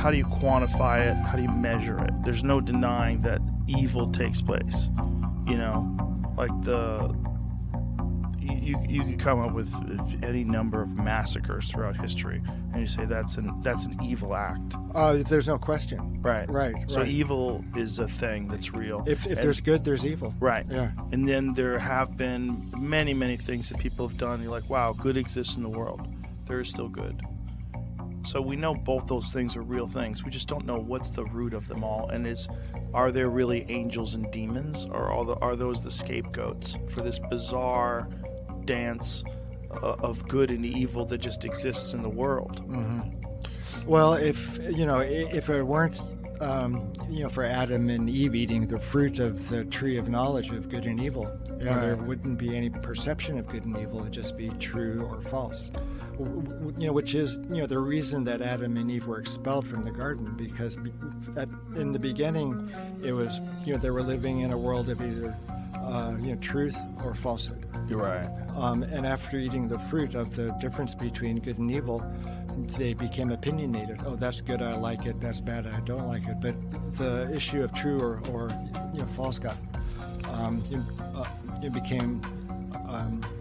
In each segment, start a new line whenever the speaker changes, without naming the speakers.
how do you quantify it? How do you measure it? There's no denying that evil takes place. You know, like you could come up with any number of massacres throughout history, and you say that's an evil act.
There's no question.
Right. So
right.
evil is a thing that's real.
If there's good, there's evil.
Right.
Yeah.
And then there have been many, many things that people have done. You're like, wow, good exists in the world. There is still good. So we know both those things are real things. We just don't know what's the root of them all. And are there really angels and demons, or are those the scapegoats for this bizarre dance of good and evil that just exists in the world?
Mm-hmm. Well, if it weren't, for Adam and Eve eating the fruit of the tree of knowledge of good and evil, there wouldn't be any perception of good and evil. It'd just be true or false. Which is, the reason that Adam and Eve were expelled from the garden, because in the beginning, it was, they were living in a world of either, truth or falsehood.
You're right.
And after eating the fruit of the difference between good and evil, they became opinionated. Oh, that's good, I like it. That's bad, I don't like it. But the issue of true or false got it became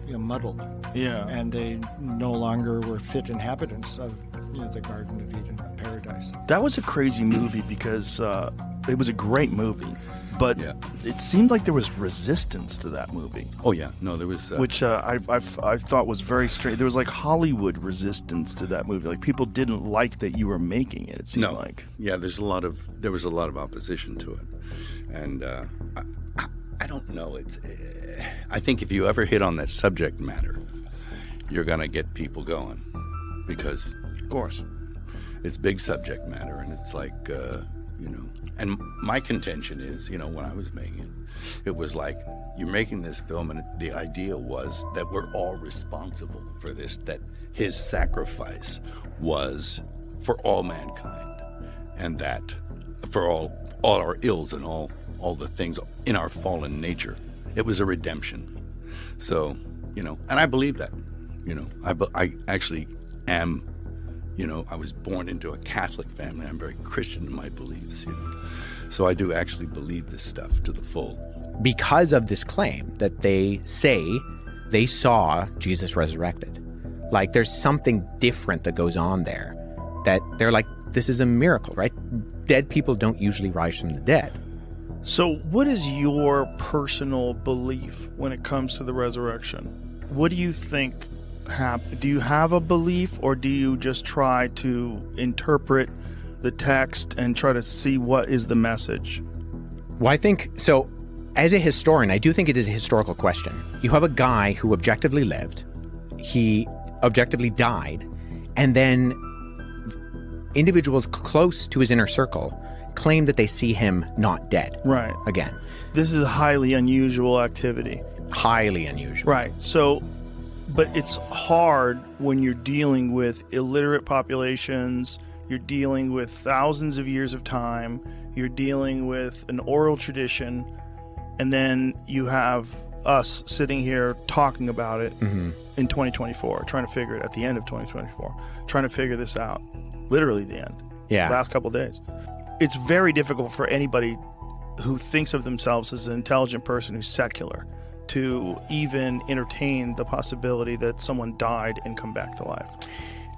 muddled.
Yeah.
And they no longer were fit inhabitants of the Garden of Eden, paradise.
That was a crazy movie because it was a great movie, but it seemed like there was resistance to that movie.
Oh yeah, no, there was,
which I thought was very strange. There was like Hollywood resistance to that movie. Like people didn't like that you were making it. It seemed like
there was a lot of opposition to it, and I don't know. I think if you ever hit on that subject matter, you're gonna get people going, because
of course
it's big subject matter, and it's like and my contention is, when I was making it was like, you're making this film and the idea was that we're all responsible for this, that his sacrifice was for all mankind, and that for all our ills and all the things in our fallen nature, it was a redemption. So, and I believe that, I actually am, I was born into a Catholic family. I'm very Christian in my beliefs, So I do actually believe this stuff to the full.
Because of this claim that they say they saw Jesus resurrected. Like there's something different that goes on there, that they're like, this is a miracle, right? Dead people don't usually rise from the dead.
So what is your personal belief when it comes to the resurrection? What do you think happened? Do you have a belief, or do you just try to interpret the text and try to see what is the message?
Well, I think, so as a historian, I do think it is a historical question. You have a guy who objectively lived, he objectively died, and then individuals close to his inner circle claim that they see him not dead.
Right.
Again.
This is a highly unusual activity.
Highly unusual.
Right. So, but it's hard when you're dealing with illiterate populations, you're dealing with thousands of years of time, you're dealing with an oral tradition, and then you have us sitting here talking about it in 2024, trying to figure it at the end of 2024, trying to figure this out. Literally the end.
Yeah.
Last couple of days. It's very difficult for anybody who thinks of themselves as an intelligent person who's secular to even entertain the possibility that someone died and come back to life.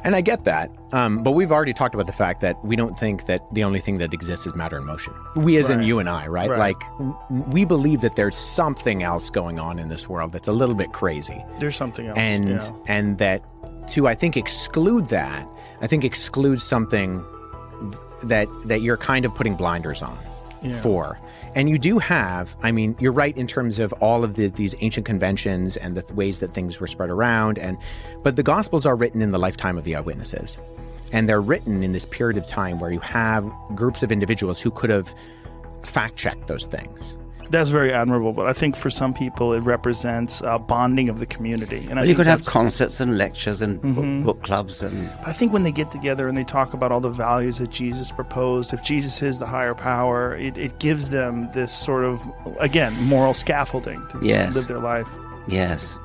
And I get that, but we've already talked about the fact that we don't think that the only thing that exists is matter and motion. We as in you and I, right? Like, we believe that there's something else going on in this world that's a little bit crazy.
There's something else,
and that to, I think, exclude that, I think excludes something that you're kind of putting blinders on for. And you do have, I mean, you're right in terms of all of these ancient conventions and the ways that things were spread around. But the Gospels are written in the lifetime of the eyewitnesses. And they're written in this period of time where you have groups of individuals who could have fact-checked those things.
That's very admirable, but I think for some people it represents bonding of the community. And
you could have concerts and lectures and book clubs.
I think when they get together and they talk about all the values that Jesus proposed, if Jesus is the higher power, it gives them this sort of, again, moral scaffolding to live their life.
Yes.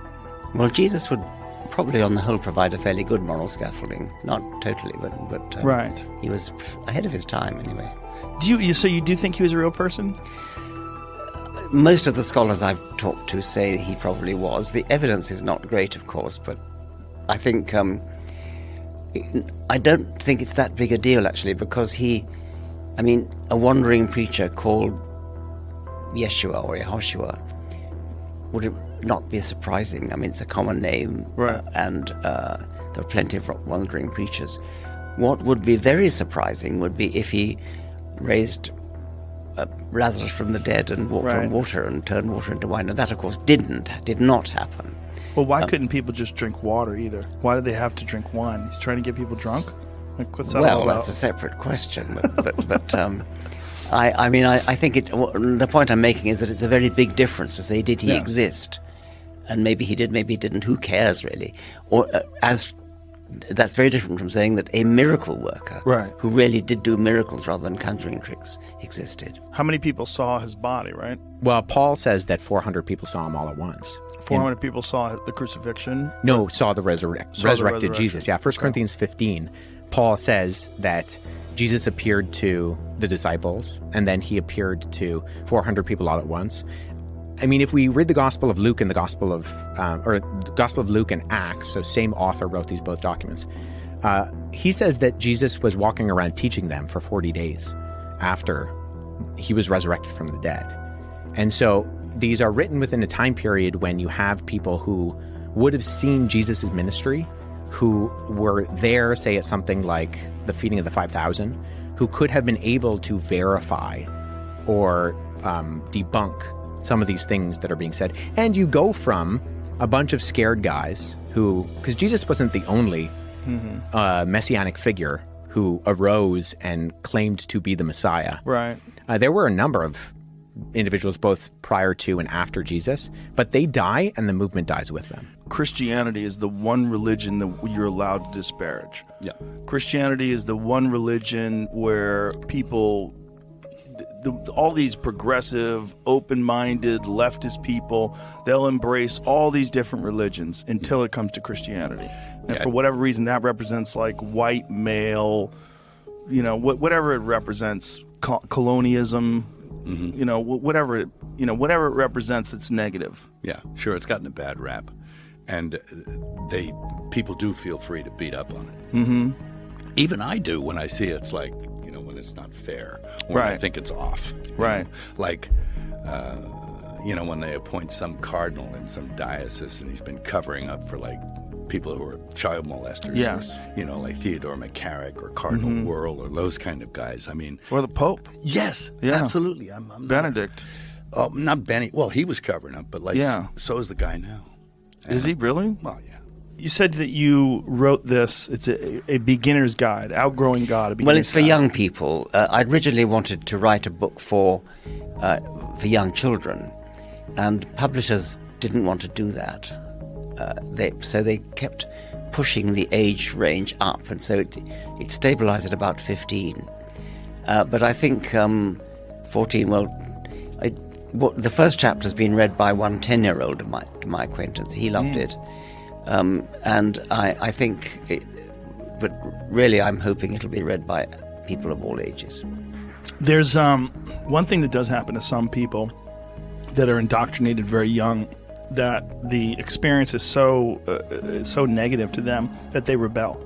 Well, Jesus would probably on the whole provide a fairly good moral scaffolding. Not totally, but
Right.
he was ahead of his time anyway.
So you do think he was a real person?
Most of the scholars I've talked to say he probably was. The evidence is not great, of course, but I think I don't think it's that big a deal, actually, because a wandering preacher called Yeshua or Yehoshua would it not be surprising? I mean, it's a common name,
right?
And there are plenty of wandering preachers. What would be very surprising would be if he raised Lazarus from the dead and walked on water and turned water into wine. And that, of course, did not happen.
Well, why couldn't people just drink water either? Why did they have to drink wine? He's trying to get people drunk? Like, what's that all
Well,
about?
that's a separate question. But I think the point I'm making is that it's a very big difference to say, did he exist? And maybe he did, maybe he didn't. Who cares, really? Or that's very different from saying that a miracle worker who really did do miracles rather than conjuring tricks existed.
How many people saw his body, right?
Well, Paul says that 400 people saw him all at once.
400 people saw the crucifixion?
No, saw the resurrected Jesus. Yeah, 1 Corinthians 15, Paul says that Jesus appeared to the disciples, and then he appeared to 400 people all at once. I mean, if we read the Gospel of Luke and the Gospel of Luke and Acts, so same author wrote these both documents, he says that Jesus was walking around teaching them for 40 days after he was resurrected from the dead. And so these are written within a time period when you have people who would have seen Jesus' ministry, who were there, say, at something like the feeding of the 5,000, who could have been able to verify or debunk some of these things that are being said. And you go from a bunch of scared guys who, because Jesus wasn't the only messianic figure who arose and claimed to be the Messiah.
Right.
There were a number of individuals both prior to and after Jesus, but they die and the movement dies with them.
Christianity is the one religion that you're allowed to disparage.
Yeah.
Christianity is the one religion where people, all these progressive, open-minded, leftist people, they'll embrace all these different religions until it comes to Christianity. And for whatever reason, that represents like white male, whatever it represents, colonialism, whatever it represents, it's negative.
Yeah, sure, it's gotten a bad rap. And people do feel free to beat up on it. Mm-hmm. Even I do when I see it's like, when it's not fair, when I think it's off.
Right.
Like, when they appoint some cardinal in some diocese and he's been covering up for like people who are child molesters.
Yes.
Or, like Theodore McCarrick or Cardinal Wuerl or those kind of guys. I mean.
Or the Pope.
Yes, absolutely. I'm
Benedict.
Not Benny. Well, he was covering up, but so is the guy now.
Is he really?
Well, yeah.
You said that you wrote this. It's a beginner's guide, outgrowing God.
Well, it's for young people. I originally wanted to write a book for young children, and publishers didn't want to do that. So they kept pushing the age range up, and so it stabilized at about 15. But I think 14. The first chapter's been read by one 10-year-old of my acquaintance. He loved it. And I think, but really I'm hoping it'll be read by people of all ages.
There's one thing that does happen to some people that are indoctrinated very young, that the experience is so negative to them that they rebel.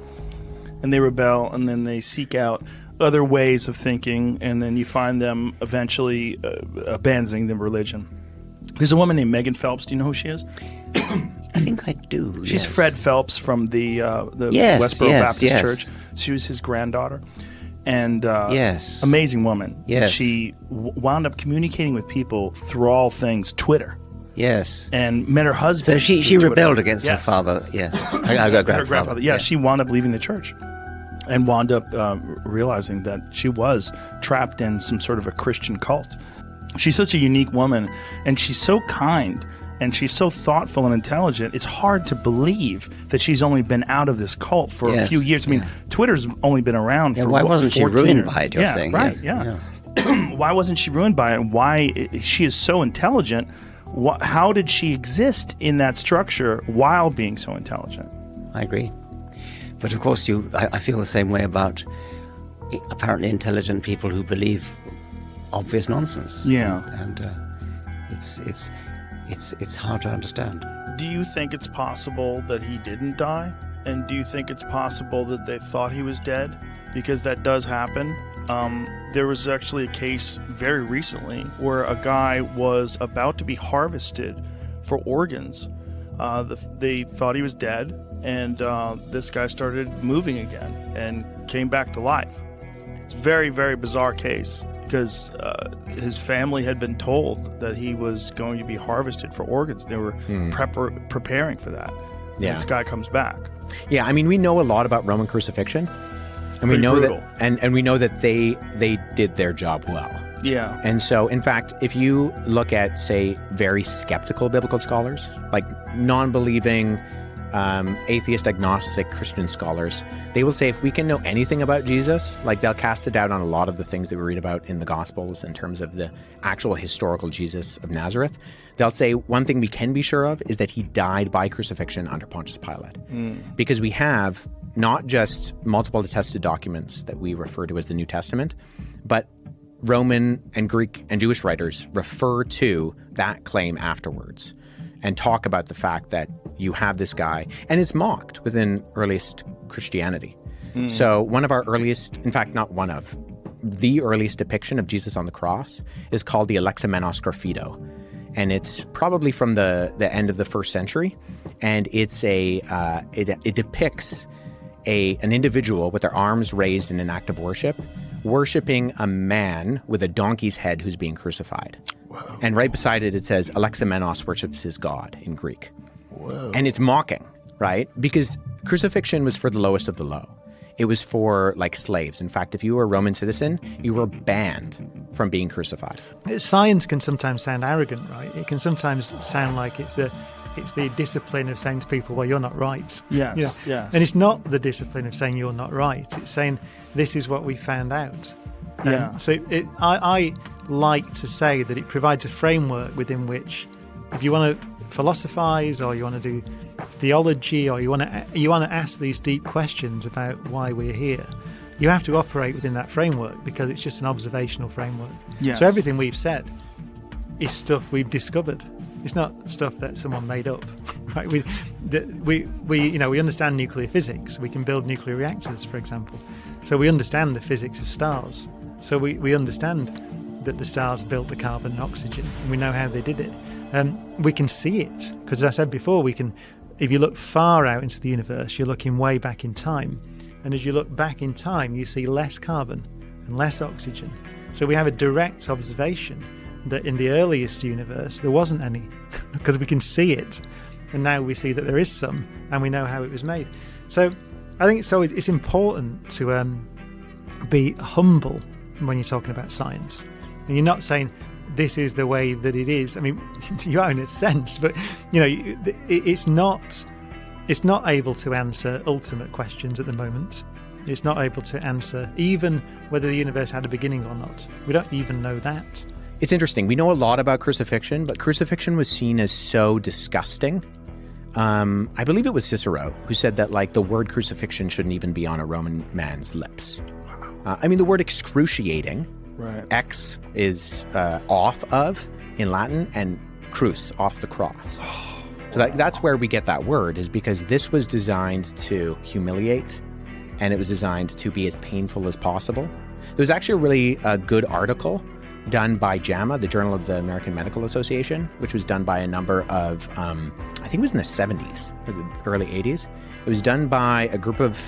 And then they seek out other ways of thinking, and then you find them eventually abandoning the religion. There's a woman named Megan Phelps. Do you know who she is?
I think I do.
She's
yes.
Fred Phelps from the Westboro Baptist Church. She was his granddaughter. And amazing woman.
Yes.
And she wound up communicating with people through all things Twitter.
Yes.
And met her husband.
So she rebelled against her father. Yes.
Her grandfather. Yeah, she wound up leaving the church and wound up realizing that she was trapped in some sort of a Christian cult. She's such a unique woman, and she's so kind, and she's so thoughtful and intelligent. It's hard to believe that she's only been out of this cult for a few years. I mean, Twitter's only been around for
why wasn't she ruined by it, you're saying?
Right, yeah. Why wasn't she ruined by it? And why she is so intelligent? How did she exist in that structure while being so intelligent?
I agree. But of course, I feel the same way about apparently intelligent people who believe obvious nonsense.
Yeah.
And it's hard to understand.
Do you think it's possible that he didn't die? And do you think it's possible that they thought he was dead? Because that does happen. There was actually a case very recently where a guy was about to be harvested for organs. They thought he was dead, and this guy started moving again and came back to life. It's a very, very bizarre case because his family had been told that he was going to be harvested for organs. They were preparing for that.
Yeah.
And this guy comes back.
Yeah, I mean, we know a lot about Roman crucifixion, and we know
brutal.
that, and we know that they did their job well.
Yeah.
And so, in fact, if you look at, say, very skeptical biblical scholars, like non-believing, atheist, agnostic Christian scholars, they will say if we can know anything about Jesus, like they'll cast a doubt on a lot of the things that we read about in the Gospels in terms of the actual historical Jesus of Nazareth. They'll say one thing we can be sure of is that he died by crucifixion under Pontius Pilate. Because we have not just multiple attested documents that we refer to as the New Testament, but Roman and Greek and Jewish writers refer to that claim afterwards and talk about the fact that you have this guy, and it's mocked within earliest Christianity. So one of our earliest, in fact, not one of, the earliest depiction of Jesus on the cross is called the Alexamenos Graphido. And it's probably from the end of the 1st century. And it's it depicts an individual with their arms raised in an act of worship, worshiping a man with a donkey's head who's being crucified. Whoa. And right beside it, it says Alexamenos worships his God in Greek. Whoa. And it's mocking, right? Because crucifixion was for the lowest of the low. It was for like slaves. In fact, if you were a Roman citizen, you were banned from being crucified.
Science can sometimes sound arrogant, right? It can sometimes sound like it's the discipline of saying to people, well, you're not right.
Yes, yes.
And it's not the discipline of saying you're not right. It's saying this is what we found out.
Yeah.
So I like to say that it provides a framework within which, if you want to philosophize or you want to do theology or you want to ask these deep questions about why we're here, you have to operate within that framework because it's just an observational framework.
Yes.
So everything we've said is stuff we've discovered. It's not stuff that someone made up, right? We understand nuclear physics. We can build nuclear reactors, for example. So we understand the physics of stars. So we understand that the stars built the carbon and oxygen, and we know how they did it. We can see it because, as I said before, if you look far out into the universe, you're looking way back in time. And as you look back in time, you see less carbon and less oxygen. So we have a direct observation that in the earliest universe, there wasn't any because we can see it. And now we see that there is some, and we know how it was made. So I think it's important to be humble when you're talking about science. And you're not saying this is the way that it is. I mean, you are in a sense, but it's not able to answer ultimate questions at the moment. It's not able to answer even whether the universe had a beginning or not. We don't even know that.
It's interesting. We know a lot about crucifixion, but crucifixion was seen as so disgusting. I believe it was Cicero who said that the word crucifixion shouldn't even be on a Roman man's lips. I mean, the word excruciating,
right.
Ex is off of in Latin, and crus, off the cross. So that's where we get that word, is because this was designed to humiliate, and it was designed to be as painful as possible. There was actually a really good article done by JAMA, the Journal of the American Medical Association, which was done by a number of, I think it was in the 70s or the early 80s. It was done by a group of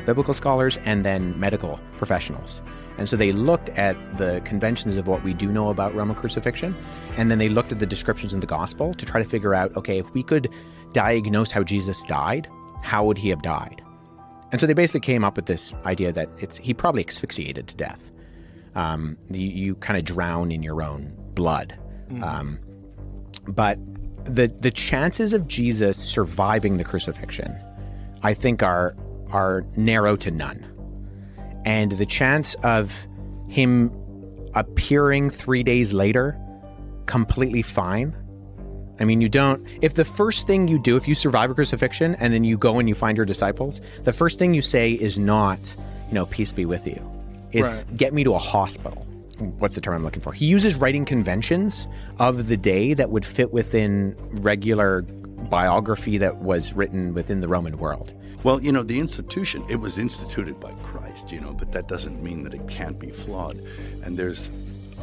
biblical scholars and then medical professionals. And so they looked at the conventions of what we do know about Roman crucifixion, and then they looked at the descriptions in the gospel to try to figure out, okay, if we could diagnose how Jesus died, how would he have died? And so they basically came up with this idea that he probably asphyxiated to death. You kind of drown in your own blood. But the chances of Jesus surviving the crucifixion, I think, are narrow to none. And the chance of him appearing 3 days later completely fine, I mean, you don't. If the first thing you do, if you survive a crucifixion and then you go and you find your disciples, the first thing you say is not, peace be with you. It's get me to a hospital. What's the term I'm looking for? He uses writing conventions of the day that would fit within regular biography that was written within the Roman world.
Well, the institution, it was instituted by Christ, but that doesn't mean that it can't be flawed. And there's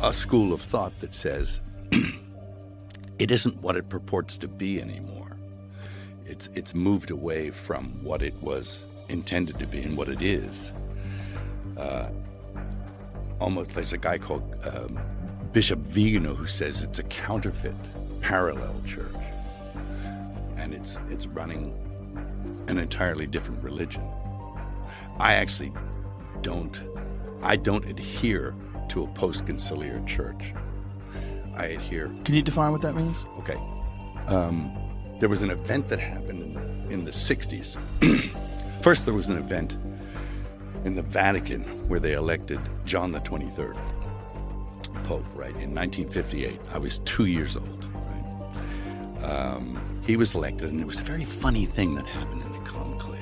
a school of thought that says it isn't what it purports to be anymore. It's moved away from what it was intended to be and what it is. Almost, there's a guy called Bishop Vigano who says it's a counterfeit, parallel church. And it's running an entirely different religion. I actually don't adhere to a post-conciliar church. I adhere.
Can you define what that means?
Okay. There was an event that happened in the 60s. First, there was an event in the Vatican where they elected John the 23rd Pope, right, in 1958. I was 2 years old, right? He was elected, and it was a very funny thing that happened in the conclave.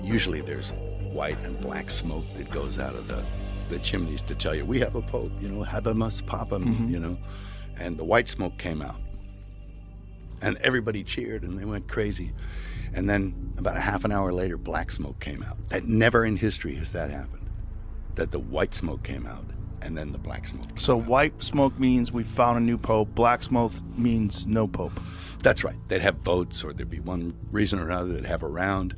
Usually there's white and black smoke that goes out of the chimneys to tell you, we have a pope, habemus papam, and the white smoke came out. And everybody cheered, and they went crazy. And then about a half an hour later, black smoke came out. That never in history has that happened, that the white smoke came out, and then the black smoke came
So
out.
white smoke means we found a new pope. Black smoke means no pope.
That's right. They'd have votes, or there'd be one reason or another, they'd have a round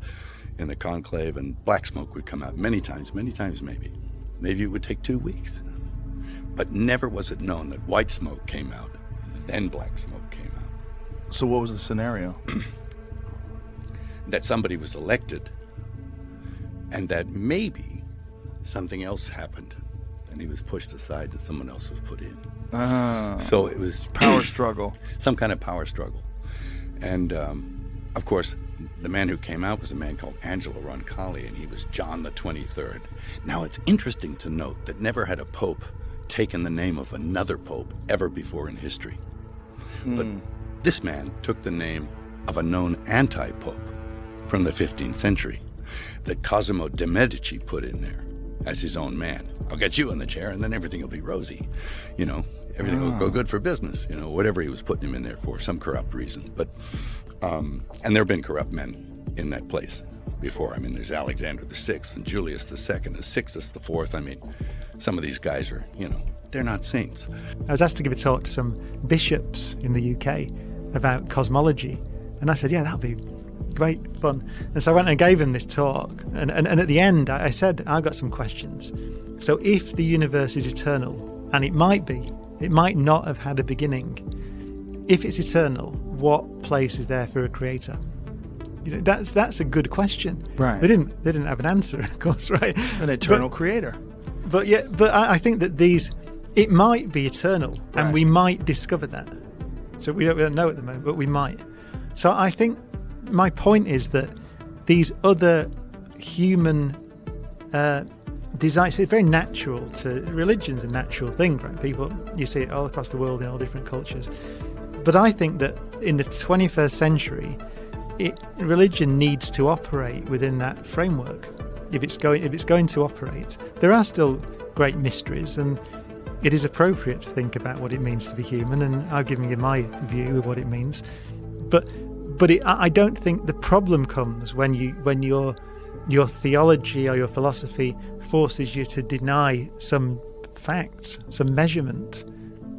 in the conclave, and black smoke would come out many times maybe. Maybe it would take 2 weeks. But never was it known that white smoke came out, then black smoke came out.
So what was the scenario?
That somebody was elected, and that maybe something else happened, and he was pushed aside, that someone else was put in. So it was
Power struggle.
some kind of power struggle. And of course, the man who came out was a man called Angelo Roncalli, and he was John the 23rd. Now, it's interesting to note that never had a pope taken the name of another pope ever before in history. But this man took the name of a known anti-pope from the 15th century that Cosimo de' Medici put in there as his own man. I'll get you in the chair, and then everything will be rosy. Everything will go good for business, whatever he was putting him in there for, some corrupt reason. But, and there have been corrupt men in that place before. I mean, there's Alexander VI and Julius II and Sixtus IV. I mean, some of these guys are, they're not saints.
I was asked to give a talk to some bishops in the UK about cosmology, and I said, yeah, that'll be great fun. And so I went and gave them this talk, and at the end I said, I've got some questions. So if the universe is eternal, and it might not have had a beginning, if it's eternal, what place is there for a creator? That's a good question.
Right.
They didn't have an answer, of course, right?
An eternal creator.
But I think that it might be eternal, and we might discover that. So we don't know at the moment, but we might. So I think my point is that these other human desires, it's very natural to religion's a natural thing, right? People, you see it all across the world in all different cultures. But I think that in the 21st century, religion needs to operate within that framework. If it's going to operate, there are still great mysteries, and it is appropriate to think about what it means to be human. And I've given you my view of what it means, but I don't think the problem comes when your theology or your philosophy forces you to deny some facts, some measurement.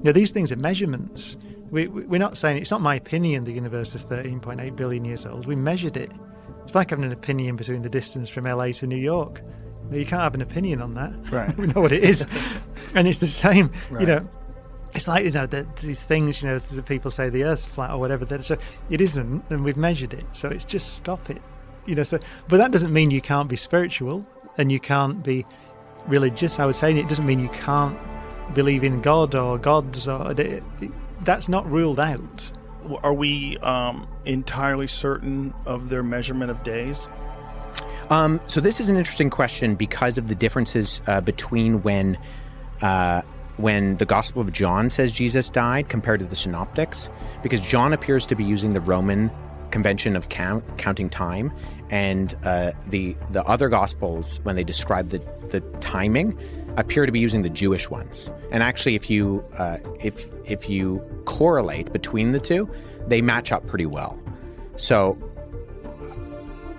These things are measurements. We're not saying, it's not my opinion the universe is 13.8 billion years old. We measured it. It's like having an opinion between the distance from LA to New York. You can't have an opinion on that.
Right.
We know what it is. And it's the same,
Right.
It's like, these things, that people say the Earth's flat or whatever. So it isn't, and we've measured it. So it's just stop it. But that doesn't mean you can't be spiritual and you can't be religious. I would say it doesn't mean you can't believe in God or gods. That's not ruled out.
Are we entirely certain of their measurement of days?
So this is an interesting question because of the differences between when when the Gospel of John says Jesus died compared to the Synoptics, because John appears to be using the Roman convention of counting time, and the other Gospels, when they describe the timing, appear to be using the Jewish ones. And actually, if you correlate between the two, they match up pretty well. So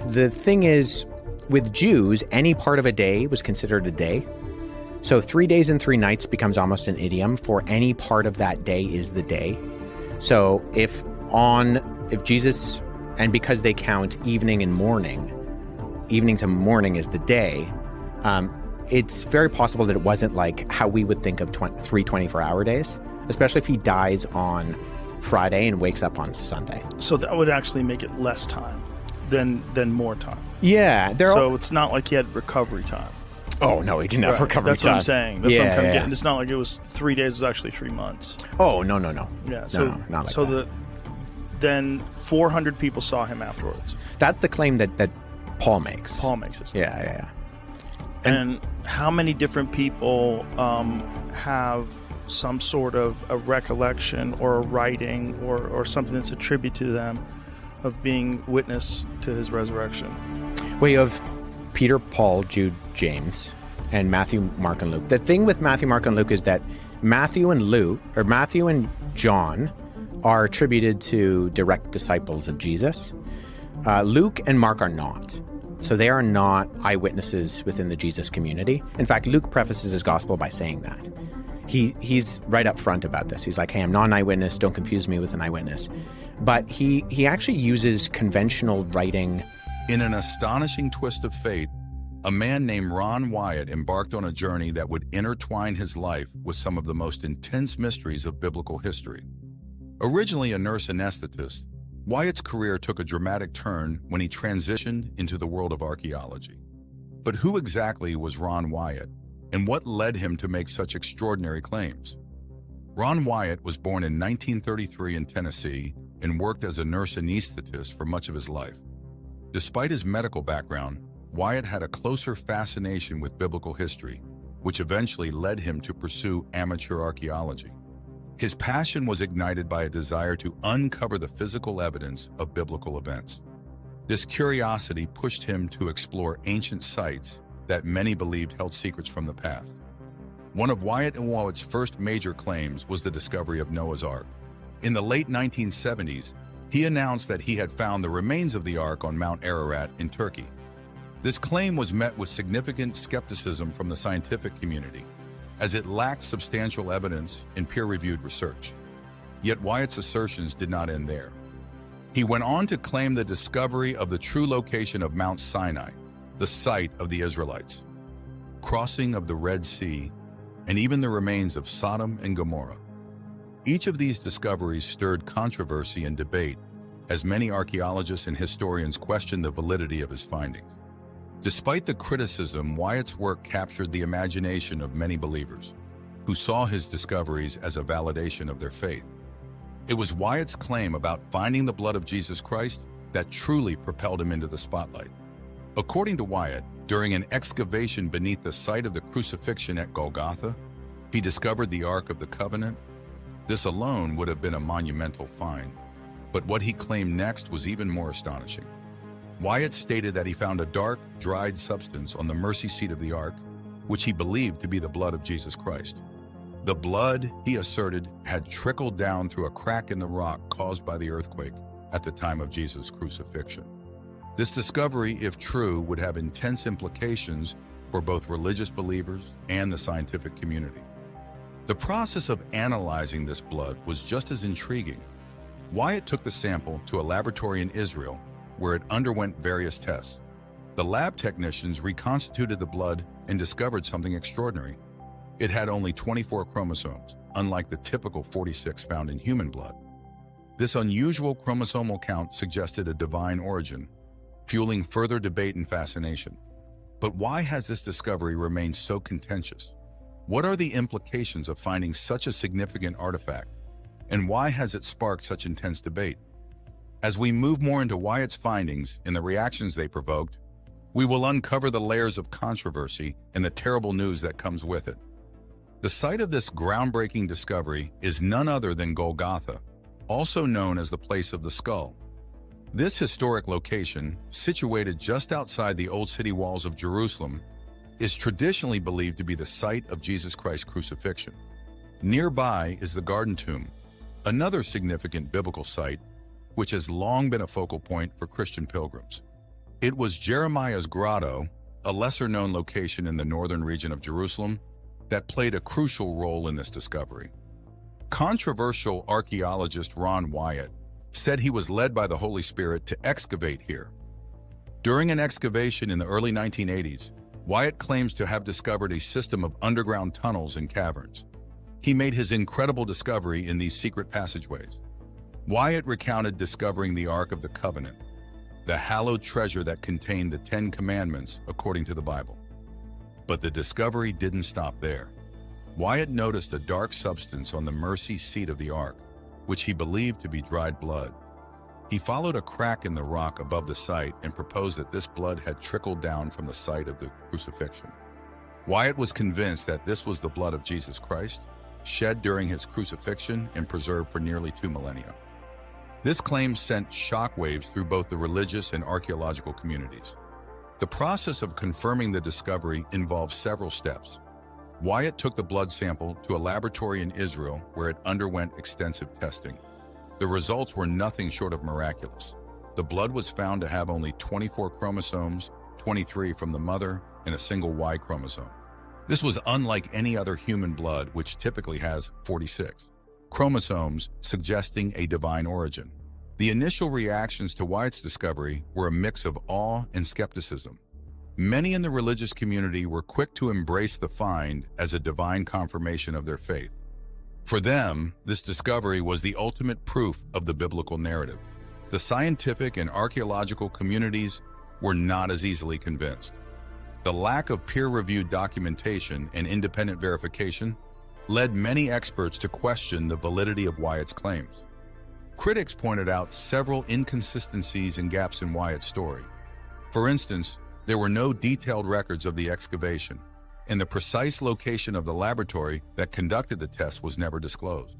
the thing is, with Jews, any part of a day was considered a day. So 3 days and 3 nights becomes almost an idiom for any part of that day is the day. So if Jesus, and because they count evening and morning, evening to morning is the day, it's very possible that it wasn't like how we would think of 3 24-hour days, especially if he dies on Friday and wakes up on Sunday.
So that would actually make it less time than more time.
Yeah.
So it's not like he had recovery time.
Oh, no, he didn't have recovery
That's
time.
what I'm saying. That's what I'm kind of getting. It's not like it was 3 days, it was actually 3 months.
Oh, no.
Yeah, so,
no, not like that.
Then 400 people saw him afterwards.
That's the claim that Paul makes.
Paul makes it.
Yeah.
And how many different people have some sort of a recollection or a writing or something that's attributed to them of being witness to his resurrection?
Well, you have Peter, Paul, Jude, James, and Matthew, Mark, and Luke. The thing with Matthew, Mark, and Luke is that Matthew and John are attributed to direct disciples of Jesus. Luke and Mark are not. So they are not eyewitnesses within the Jesus community. In fact, Luke prefaces his gospel by saying that. He's right up front about this. He's like, hey, I'm not an eyewitness. Don't confuse me with an eyewitness. But he actually uses conventional writing.
In an astonishing twist of fate, a man named Ron Wyatt embarked on a journey that would intertwine his life with some of the most intense mysteries of biblical history. Originally a nurse anesthetist, Wyatt's career took a dramatic turn when he transitioned into the world of archaeology. But who exactly was Ron Wyatt, and what led him to make such extraordinary claims? Ron Wyatt was born in 1933 in Tennessee and worked as a nurse anesthetist for much of his life. Despite his medical background, Wyatt had a closer fascination with biblical history, which eventually led him to pursue amateur archaeology. His passion was ignited by a desire to uncover the physical evidence of biblical events. This curiosity pushed him to explore ancient sites that many believed held secrets from the past. One of Wyatt and Wyatt's first major claims was the discovery of Noah's Ark. In the late 1970s, he announced that he had found the remains of the Ark on Mount Ararat in Turkey. This claim was met with significant skepticism from the scientific community, as it lacked substantial evidence in peer-reviewed research. Yet Wyatt's assertions did not end there. He went on to claim the discovery of the true location of Mount Sinai, the site of the Israelites, crossing of the Red Sea, and even the remains of Sodom and Gomorrah. Each of these discoveries stirred controversy and debate, as many archaeologists and historians questioned the validity of his findings. Despite the criticism, Wyatt's work captured the imagination of many believers, who saw his discoveries as a validation of their faith. It was Wyatt's claim about finding the blood of Jesus Christ that truly propelled him into the spotlight. According to Wyatt, during an excavation beneath the site of the crucifixion at Golgotha, he discovered the Ark of the Covenant. This alone would have been a monumental find, but what he claimed next was even more astonishing. Wyatt stated that he found a dark, dried substance on the mercy seat of the Ark, which he believed to be the blood of Jesus Christ. The blood, he asserted, had trickled down through a crack in the rock caused by the earthquake at the time of Jesus' crucifixion. This discovery, if true, would have intense implications for both religious believers and the scientific community. The process of analyzing this blood was just as intriguing. Wyatt took the sample to a laboratory in Israel where it underwent various tests. The lab technicians reconstituted the blood and discovered something extraordinary. It had only 24 chromosomes, unlike the typical 46 found in human blood. This unusual chromosomal count suggested a divine origin, fueling further debate and fascination. But why has this discovery remained so contentious? What are the implications of finding such a significant artifact? And why has it sparked such intense debate? As we move more into Wyatt's findings and the reactions they provoked, we will uncover the layers of controversy and the terrible news that comes with it.
The site of this groundbreaking discovery is none other than Golgotha, also known as the place of the skull. This historic location, situated just outside the old city walls of Jerusalem, is traditionally believed to be the site of Jesus Christ's crucifixion. Nearby is the Garden Tomb, another significant biblical site, which has long been a focal point for Christian pilgrims. It was Jeremiah's grotto, a lesser-known location in the northern region of Jerusalem, that played a crucial role in this discovery. Controversial archaeologist Ron Wyatt said he was led by the Holy Spirit to excavate here. During an excavation in the early 1980s, Wyatt claims to have discovered a system of underground tunnels and caverns. He made his incredible discovery in these secret passageways. Wyatt recounted discovering the Ark of the Covenant, the hallowed treasure that contained the 10 Commandments according to the Bible. But the discovery didn't stop there. Wyatt noticed a dark substance on the mercy seat of the Ark, which he believed to be dried blood. He followed a crack in the rock above the site and proposed that this blood had trickled down from the site of the crucifixion. Wyatt was convinced that this was the blood of Jesus Christ, shed during his crucifixion and preserved for nearly 2 millennia. This claim sent shockwaves through both the religious and archaeological communities. The process of confirming the discovery involved several steps. Wyatt took the blood sample to a laboratory in Israel where it underwent extensive testing. The results were nothing short of miraculous. The blood was found to have only 24 chromosomes, 23 from the mother, and a single Y chromosome. This was unlike any other human blood, which typically has 46 chromosomes, suggesting a divine origin. The initial reactions to Wyatt's discovery were a mix of awe and skepticism. Many in the religious community were quick to embrace the find as a divine confirmation of their faith. For them, this discovery was the ultimate proof of the biblical narrative. The scientific and archaeological communities were not as easily convinced. The lack of peer-reviewed documentation and independent verification led many experts to question the validity of Wyatt's claims. Critics pointed out several inconsistencies and gaps in Wyatt's story. For instance, there were no detailed records of the excavation, and the precise location of the laboratory that conducted the test was never disclosed.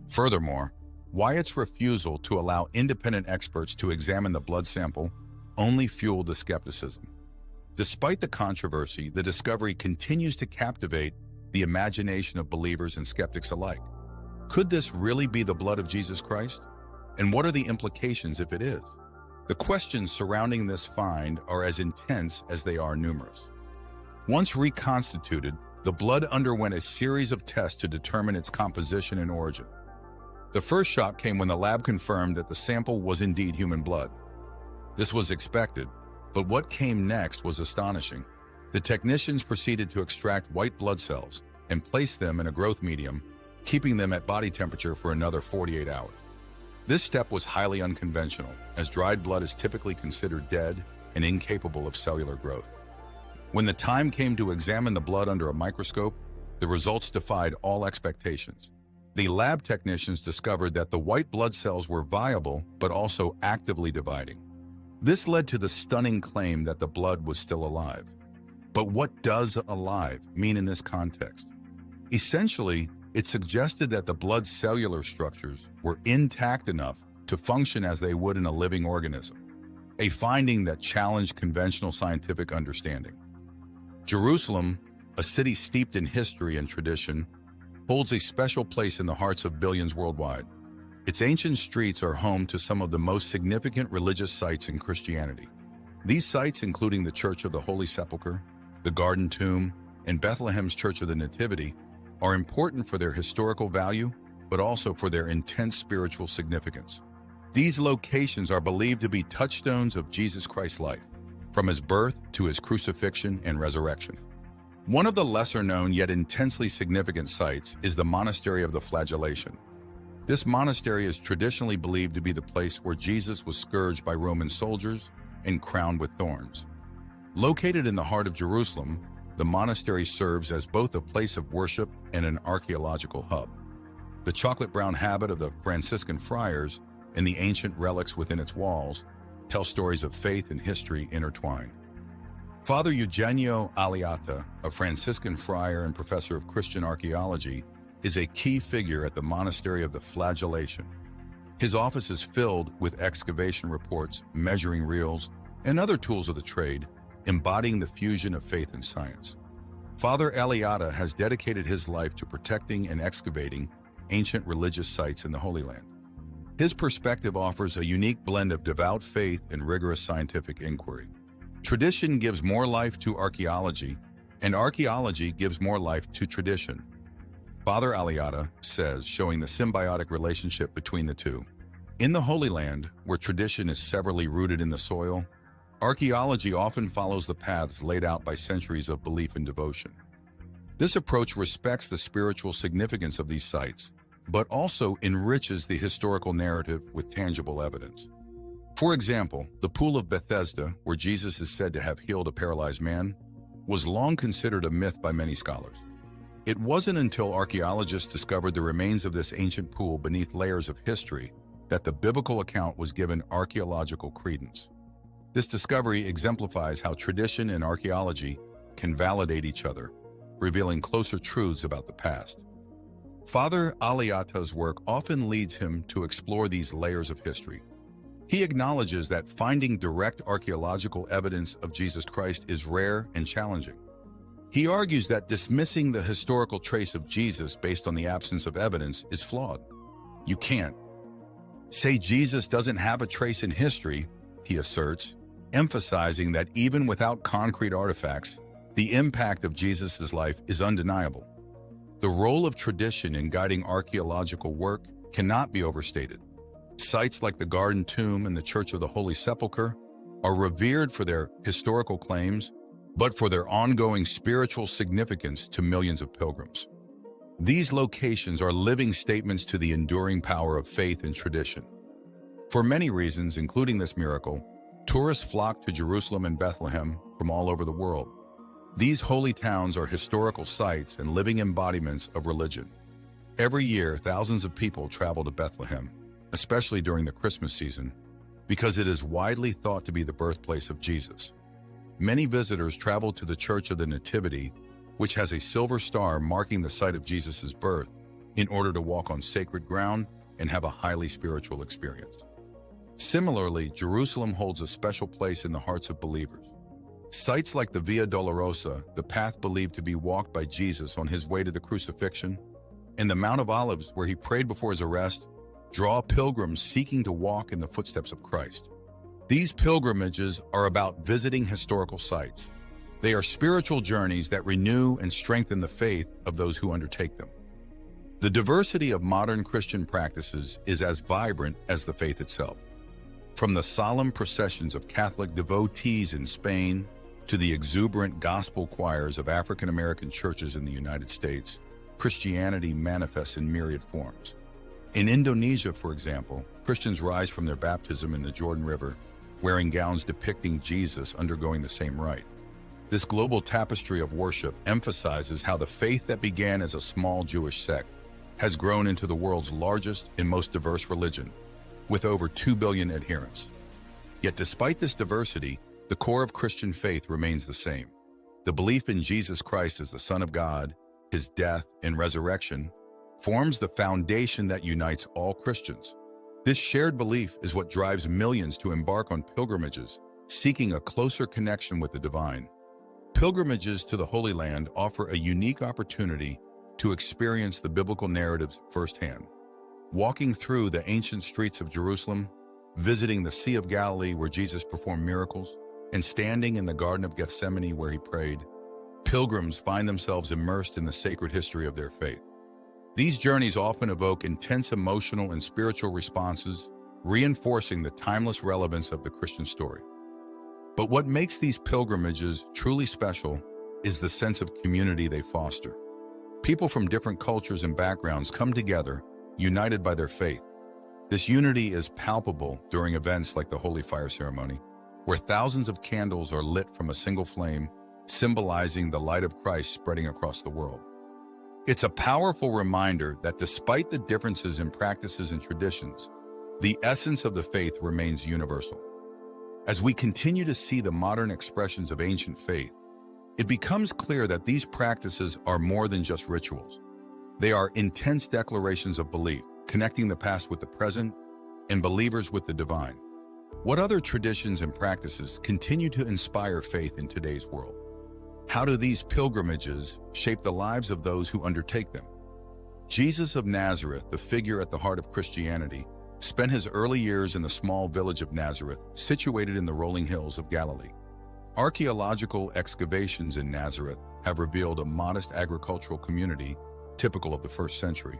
Furthermore, Wyatt's refusal to allow independent experts to examine the blood sample only fueled the skepticism. Despite the controversy, the discovery continues to captivate the imagination of believers and skeptics alike. Could this really be the blood of Jesus Christ? And what are the implications if it is? The questions surrounding this find are as intense as they are numerous. Once reconstituted, the blood underwent a series of tests to determine its composition and origin. The first shock came when the lab confirmed that the sample was indeed human blood. This was expected, but what came next was astonishing. The technicians proceeded to extract white blood cells and place them in a growth medium, keeping them at body temperature for another 48 hours. This step was highly unconventional, as dried blood is typically considered dead and incapable of cellular growth. When the time came to examine the blood under a microscope, the results defied all expectations. The lab technicians discovered that the white blood cells were viable, but also actively dividing. This led to the stunning claim that the blood was still alive. But what does alive mean in this context? Essentially, it suggested that the blood's cellular structures were intact enough to function as they would in a living organism, a finding that challenged conventional scientific understanding. Jerusalem, a city steeped in history and tradition, holds a special place in the hearts of billions worldwide. Its ancient streets are home to some of the most significant religious sites in Christianity. These sites, including the Church of the Holy Sepulchre, the Garden Tomb, and Bethlehem's Church of the Nativity, are important for their historical value, but also for their intense spiritual significance. These locations are believed to be touchstones of Jesus Christ's life, from his birth to his crucifixion and resurrection. One of the lesser-known yet intensely significant sites is the Monastery of the Flagellation. This monastery is traditionally believed to be the place where Jesus was scourged by Roman soldiers and crowned with thorns. Located in the heart of Jerusalem, the monastery serves as both a place of worship and an archaeological hub. The chocolate-brown habit of the Franciscan friars and the ancient relics within its walls tell stories of faith and history intertwined. Father Eugenio Aliata, a Franciscan friar and professor of Christian archaeology, is a key figure at the Monastery of the Flagellation. His office is filled with excavation reports, measuring reels, and other tools of the trade, embodying the fusion of faith and science. Father Aliata has dedicated his life to protecting and excavating ancient religious sites in the Holy Land. His perspective offers a unique blend of devout faith and rigorous scientific inquiry. Tradition gives more life to archaeology, and archaeology gives more life to tradition. Father Aliata says, showing the symbiotic relationship between the two. In the Holy Land, where tradition is severally rooted in the soil, archaeology often follows the paths laid out by centuries of belief and devotion. This approach respects the spiritual significance of these sites, but also enriches the historical narrative with tangible evidence. For example, the Pool of Bethesda, where Jesus is said to have healed a paralyzed man, was long considered a myth by many scholars. It wasn't until archaeologists discovered the remains of this ancient pool beneath layers of history that the biblical account was given archaeological credence. This discovery exemplifies how tradition and archaeology can validate each other, revealing closer truths about the past. Father Aliata's work often leads him to explore these layers of history. He acknowledges that finding direct archaeological evidence of Jesus Christ is rare and challenging. He argues that dismissing the historical trace of Jesus based on the absence of evidence is flawed. You can't say Jesus doesn't have a trace in history, he asserts, emphasizing that even without concrete artifacts, the impact of Jesus' life is undeniable. The role of tradition in guiding archaeological work cannot be overstated. Sites like the Garden Tomb and the Church of the Holy Sepulchre are revered for their historical claims, but for their ongoing spiritual significance to millions of pilgrims. These locations are living statements to the enduring power of faith and tradition. For many reasons, including this miracle, tourists flock to Jerusalem and Bethlehem from all over the world. These holy towns are historical sites and living embodiments of religion. Every year, thousands of people travel to Bethlehem, especially during the Christmas season, because it is widely thought to be the birthplace of Jesus. Many visitors travel to the Church of the Nativity, which has a silver star marking the site of Jesus' birth, in order to walk on sacred ground and have a highly spiritual experience. Similarly, Jerusalem holds a special place in the hearts of believers. Sites like the Via Dolorosa, the path believed to be walked by Jesus on his way to the crucifixion, and the Mount of Olives, where he prayed before his arrest, draw pilgrims seeking to walk in the footsteps of Christ. These pilgrimages are about visiting historical sites. They are spiritual journeys that renew and strengthen the faith of those who undertake them. The diversity of modern Christian practices is as vibrant as the faith itself. From the solemn processions of Catholic devotees in Spain to the exuberant gospel choirs of African American churches in the United States, Christianity manifests in myriad forms. In Indonesia, for example, Christians rise from their baptism in the Jordan River, wearing gowns depicting Jesus undergoing the same rite. This global tapestry of worship emphasizes how the faith that began as a small Jewish sect has grown into the world's largest and most diverse religion, with over 2 billion adherents. Yet despite this diversity, the core of Christian faith remains the same. The belief in Jesus Christ as the Son of God, his death and resurrection, forms the foundation that unites all Christians. This shared belief is what drives millions to embark on pilgrimages, seeking a closer connection with the divine. Pilgrimages to the Holy Land offer a unique opportunity to experience the biblical narratives firsthand. Walking through the ancient streets of Jerusalem, visiting the Sea of Galilee where Jesus performed miracles, and standing in the Garden of Gethsemane where he prayed, pilgrims find themselves immersed in the sacred history of their faith. These journeys often evoke intense emotional and spiritual responses, reinforcing the timeless relevance of the Christian story. But what makes these pilgrimages truly special is the sense of community they foster. People from different cultures and backgrounds come together, united by their faith. This unity is palpable during events like the Holy Fire Ceremony, where thousands of candles are lit from a single flame, symbolizing the light of Christ spreading across the world. It's a powerful reminder that despite the differences in practices and traditions, the essence of the faith remains universal. As we continue to see the modern expressions of ancient faith, it becomes clear that these practices are more than just rituals. They are intense declarations of belief, connecting the past with the present and believers with the divine. What other traditions and practices continue to inspire faith in today's world? How do these pilgrimages shape the lives of those who undertake them? Jesus of Nazareth, the figure at the heart of Christianity, spent his early years in the small village of Nazareth, situated in the rolling hills of Galilee. Archaeological excavations in Nazareth have revealed a modest agricultural community typical of the first century.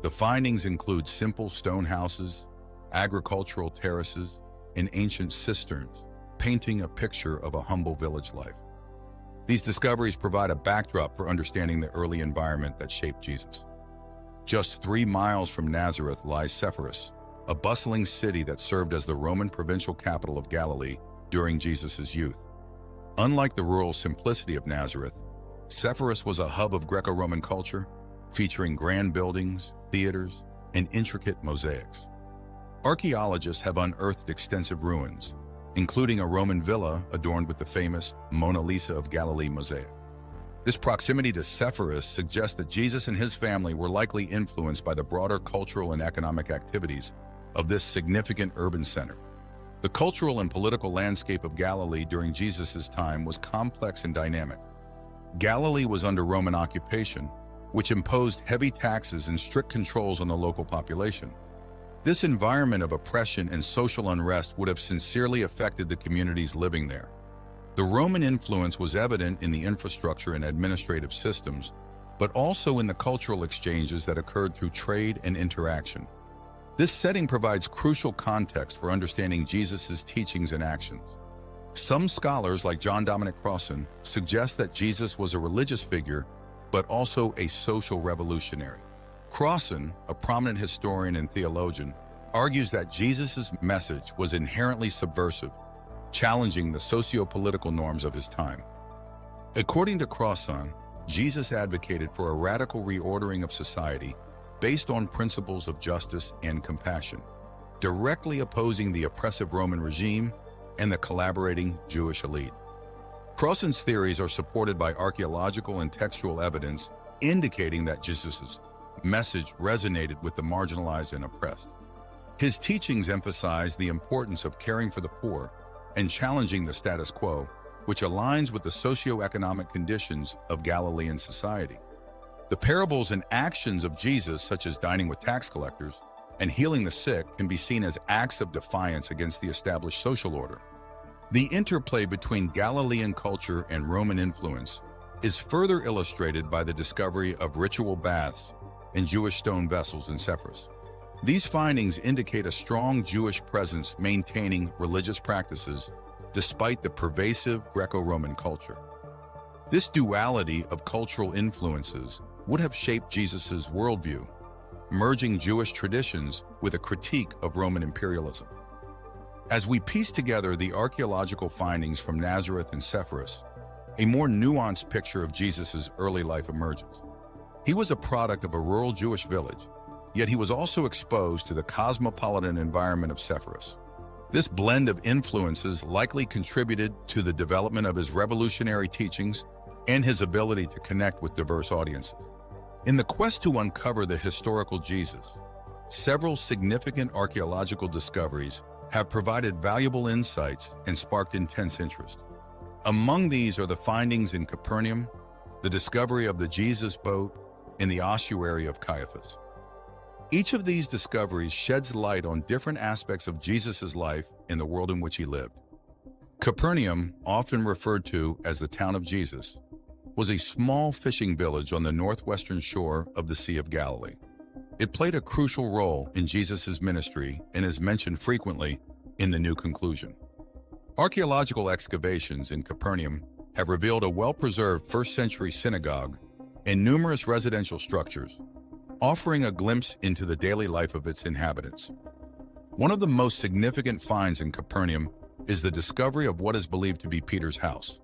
The findings include simple stone houses, agricultural terraces, and ancient cisterns, painting a picture of a humble village life. These discoveries provide a backdrop for understanding the early environment that shaped Jesus. Just 3 miles from Nazareth lies Sepphoris, a bustling city that served as the Roman provincial capital of Galilee during Jesus' youth. Unlike the rural simplicity of Nazareth, Sepphoris was a hub of Greco-Roman culture, featuring grand buildings, theaters, and intricate mosaics. Archaeologists have unearthed extensive ruins, including a Roman villa adorned with the famous Mona Lisa of Galilee mosaic. This proximity to Sepphoris suggests that Jesus and his family were likely influenced by the broader cultural and economic activities of this significant urban center. The cultural and political landscape of Galilee during Jesus' time was complex and dynamic. Galilee was under Roman occupation, which imposed heavy taxes and strict controls on the local population. This environment of oppression and social unrest would have sincerely affected the communities living there. The Roman influence was evident in the infrastructure and administrative systems, but also in the cultural exchanges that occurred through trade and interaction. This setting provides crucial context for understanding Jesus' teachings and actions. Some scholars, like John Dominic Crossan, suggest that Jesus was a religious figure, but also a social revolutionary. Crossan, a prominent historian and theologian, argues that Jesus' message was inherently subversive, challenging the socio-political norms of his time. According to Crossan, Jesus advocated for a radical reordering of society based on principles of justice and compassion, directly opposing the oppressive Roman regime and the collaborating Jewish elite. Crossan's theories are supported by archaeological and textual evidence indicating that Jesus' message resonated with the marginalized and oppressed. His teachings emphasize the importance of caring for the poor and challenging the status quo, which aligns with the socio-economic conditions of Galilean society. The parables and actions of Jesus, such as dining with tax collectors and healing the sick, can be seen as acts of defiance against the established social order. The interplay between Galilean culture and Roman influence is further illustrated by the discovery of ritual baths and Jewish stone vessels in Sepphoris. These findings indicate a strong Jewish presence maintaining religious practices despite the pervasive Greco-Roman culture. This duality of cultural influences would have shaped Jesus' worldview, merging Jewish traditions with a critique of Roman imperialism. As we piece together the archaeological findings from Nazareth and Sepphoris, a more nuanced picture of Jesus' early life emerges. He was a product of a rural Jewish village, yet he was also exposed to the cosmopolitan environment of Sepphoris. This blend of influences likely contributed to the development of his revolutionary teachings and his ability to connect with diverse audiences. In the quest to uncover the historical Jesus, several significant archaeological discoveries have provided valuable insights and sparked intense interest. Among these are the findings in Capernaum, the discovery of the Jesus boat, and the ossuary of Caiaphas. Each of these discoveries sheds light on different aspects of Jesus' life and the world in which he lived. Capernaum, often referred to as the town of Jesus, was a small fishing village on the northwestern shore of the Sea of Galilee. It played a crucial role in Jesus' ministry and is mentioned frequently in the New Conclusion. Archaeological excavations in Capernaum have revealed a well-preserved first-century synagogue and numerous residential structures, offering a glimpse into the daily life of its inhabitants. One of the most significant finds in Capernaum is the discovery of what is believed to be Peter's house.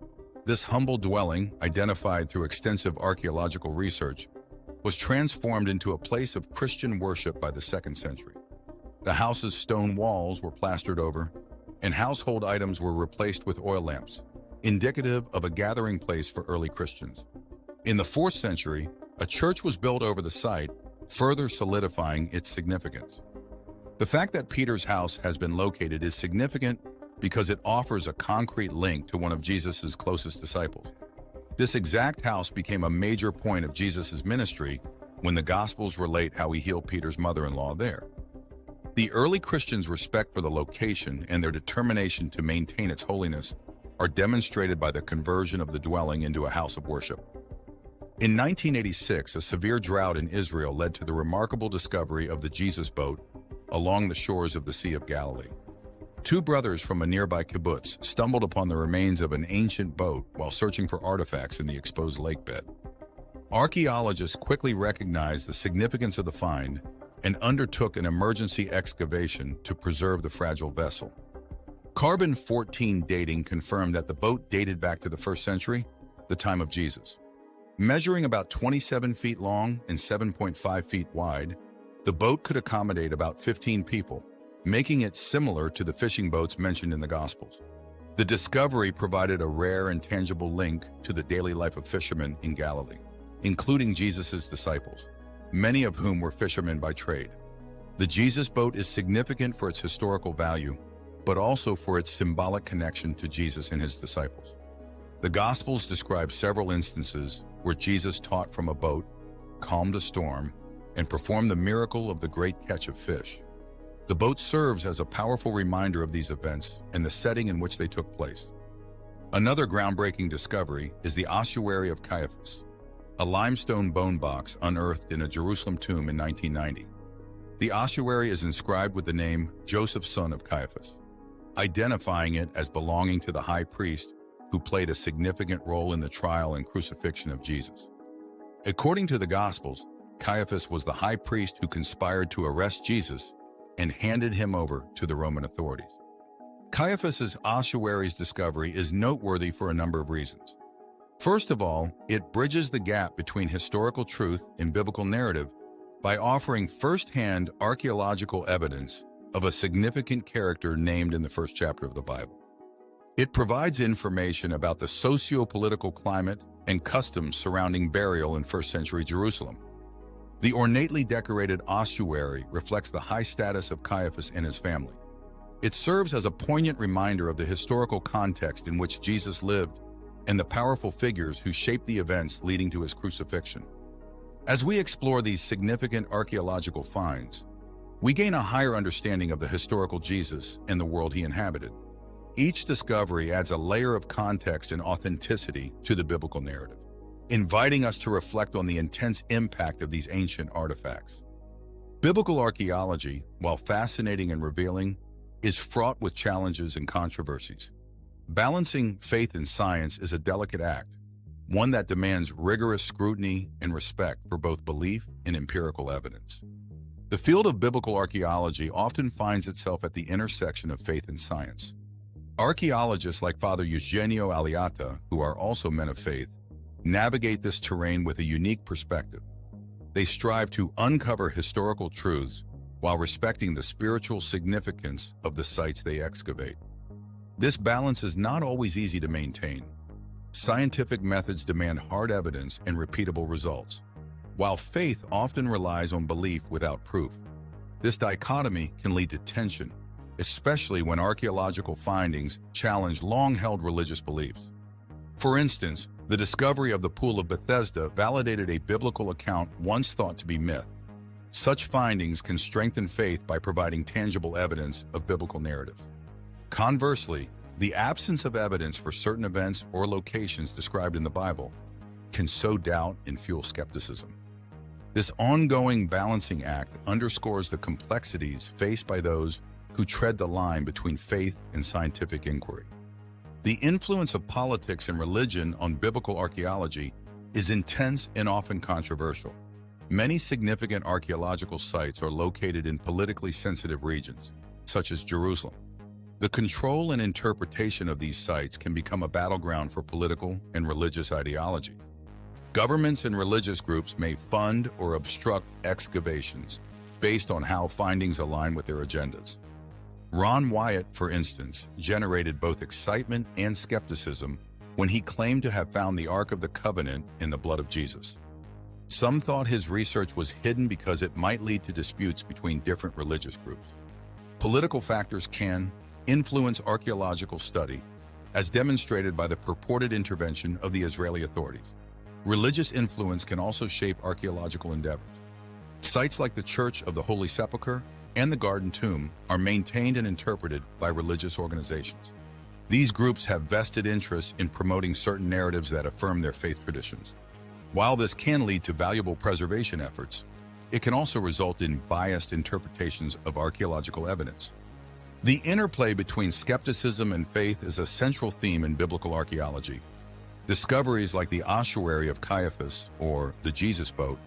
This humble dwelling, identified through extensive archaeological research, was transformed into a place of Christian worship by the 2nd century. The house's stone walls were plastered over, and household items were replaced with oil lamps, indicative of a gathering place for early Christians. In the 4th century, a church was built over the site, further solidifying its significance. The fact that Peter's house has been located is significant because it offers a concrete link to one of Jesus' closest disciples. This exact house became a major point of Jesus' ministry when the Gospels relate how he healed Peter's mother-in-law there. The early Christians' respect for the location and their determination to maintain its holiness are demonstrated by the conversion of the dwelling into a house of worship. In 1986, a severe drought in Israel led to the remarkable discovery of the Jesus boat along the shores of the Sea of Galilee. 2 brothers from a nearby kibbutz stumbled upon the remains of an ancient boat while searching for artifacts in the exposed lake bed. Archaeologists quickly recognized the significance of the find and undertook an emergency excavation to preserve the fragile vessel. Carbon-14 dating confirmed that the boat dated back to the 1st century, the time of Jesus. Measuring about 27 feet long and 7.5 feet wide, the boat could accommodate about 15 people, making it similar to the fishing boats mentioned in the Gospels. The discovery provided a rare and tangible link to the daily life of fishermen in Galilee, including Jesus' disciples, many of whom were fishermen by trade. The Jesus boat is significant for its historical value, but also for its symbolic connection to Jesus and his disciples. The Gospels describe several instances where Jesus taught from a boat, calmed a storm, and performed the miracle of the great catch of fish. The boat serves as a powerful reminder of these events and the setting in which they took place. Another groundbreaking discovery is the ossuary of Caiaphas, a limestone bone box unearthed in a Jerusalem tomb in 1990. The ossuary is inscribed with the name Joseph, son of Caiaphas, identifying it as belonging to the high priest who played a significant role in the trial and crucifixion of Jesus. According to the Gospels, Caiaphas was the high priest who conspired to arrest Jesus and handed him over to the Roman authorities. Caiaphas's ossuary's discovery is noteworthy for a number of reasons. First of all, it bridges the gap between historical truth and biblical narrative by offering first-hand archaeological evidence of a significant character named in the 1st chapter of the Bible. It provides information about the socio-political climate and customs surrounding burial in 1st century Jerusalem. The ornately decorated ossuary reflects the high status of Caiaphas and his family. It serves as a poignant reminder of the historical context in which Jesus lived and the powerful figures who shaped the events leading to his crucifixion. As we explore these significant archaeological finds, we gain a higher understanding of the historical Jesus and the world he inhabited. Each discovery adds a layer of context and authenticity to the biblical narrative, inviting us to reflect on the intense impact of these ancient artifacts. Biblical archaeology, while fascinating and revealing, is fraught with challenges and controversies. Balancing faith and science is a delicate act, one that demands rigorous scrutiny and respect for both belief and empirical evidence. The field of biblical archaeology often finds itself at the intersection of faith and science. Archaeologists like Father Eugenio Aliata, who are also men of faith, navigate this terrain with a unique perspective. They strive to uncover historical truths while respecting the spiritual significance of the sites they excavate. This balance is not always easy to maintain. Scientific methods demand hard evidence and repeatable results, while faith often relies on belief without proof. This dichotomy can lead to tension, especially when archaeological findings challenge long-held religious beliefs. For instance, the discovery of the Pool of Bethesda validated a biblical account once thought to be myth. Such findings can strengthen faith by providing tangible evidence of biblical narrative. Conversely, the absence of evidence for certain events or locations described in the Bible can sow doubt and fuel skepticism. This ongoing balancing act underscores the complexities faced by those who tread the line between faith and scientific inquiry. The influence of politics and religion on biblical archaeology is intense and often controversial. Many significant archaeological sites are located in politically sensitive regions, such as Jerusalem. The control and interpretation of these sites can become a battleground for political and religious ideology. Governments and religious groups may fund or obstruct excavations based on how findings align with their agendas. Ron Wyatt, for instance, generated both excitement and skepticism when he claimed to have found the Ark of the Covenant in the blood of Jesus. Some thought his research was hidden because it might lead to disputes between different religious groups. Political factors can influence archaeological study, as demonstrated by the purported intervention of the Israeli authorities. Religious influence can also shape archaeological endeavors. Sites like the Church of the Holy Sepulchre and the Garden Tomb are maintained and interpreted by religious organizations. These groups have vested interests in promoting certain narratives that affirm their faith traditions. While this can lead to valuable preservation efforts, it can also result in biased interpretations of archaeological evidence. The interplay between skepticism and faith is a central theme in biblical archaeology. Discoveries like the ossuary of Caiaphas or the Jesus boat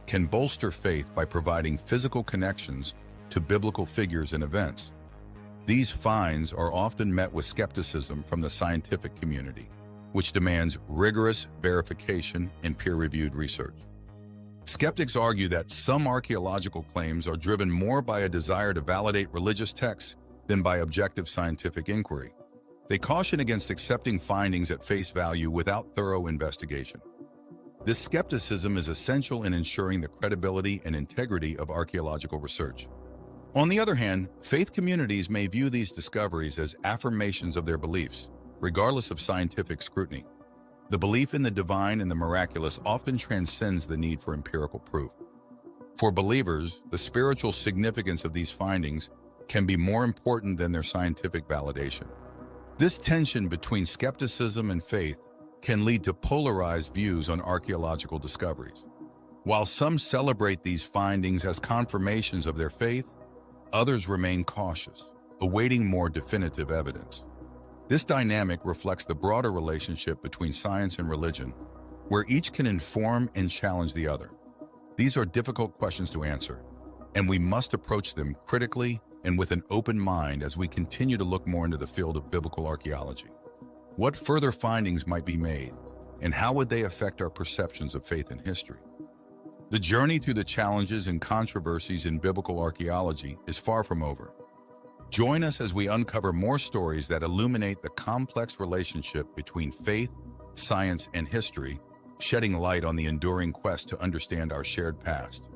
can bolster faith by providing physical connections to biblical figures and events. These finds are often met with skepticism from the scientific community, which demands rigorous verification and peer-reviewed research. Skeptics argue that some archaeological claims are driven more by a desire to validate religious texts than by objective scientific inquiry. They caution against accepting findings at face value without thorough investigation. This skepticism is essential in ensuring the credibility and integrity of archaeological research. On the other hand, faith communities may view these discoveries as affirmations of their beliefs, regardless of scientific scrutiny. The belief in the divine and the miraculous often transcends the need for empirical proof. For believers, the spiritual significance of these findings can be more important than their scientific validation. This tension between skepticism and faith can lead to polarized views on archaeological discoveries. While some celebrate these findings as confirmations of their faith, others remain cautious, awaiting more definitive evidence. This dynamic reflects the broader relationship between science and religion, where each can inform and challenge the other. These are difficult questions to answer, and we must approach them critically and with an open mind as we continue to look more into the field of biblical archaeology. What further findings might be made, and how would they affect our perceptions of faith and history? The journey through the challenges and controversies in biblical archaeology is far from over. Join us as we uncover more stories that illuminate the complex relationship between faith, science, and history, shedding light on the enduring quest to understand our shared past.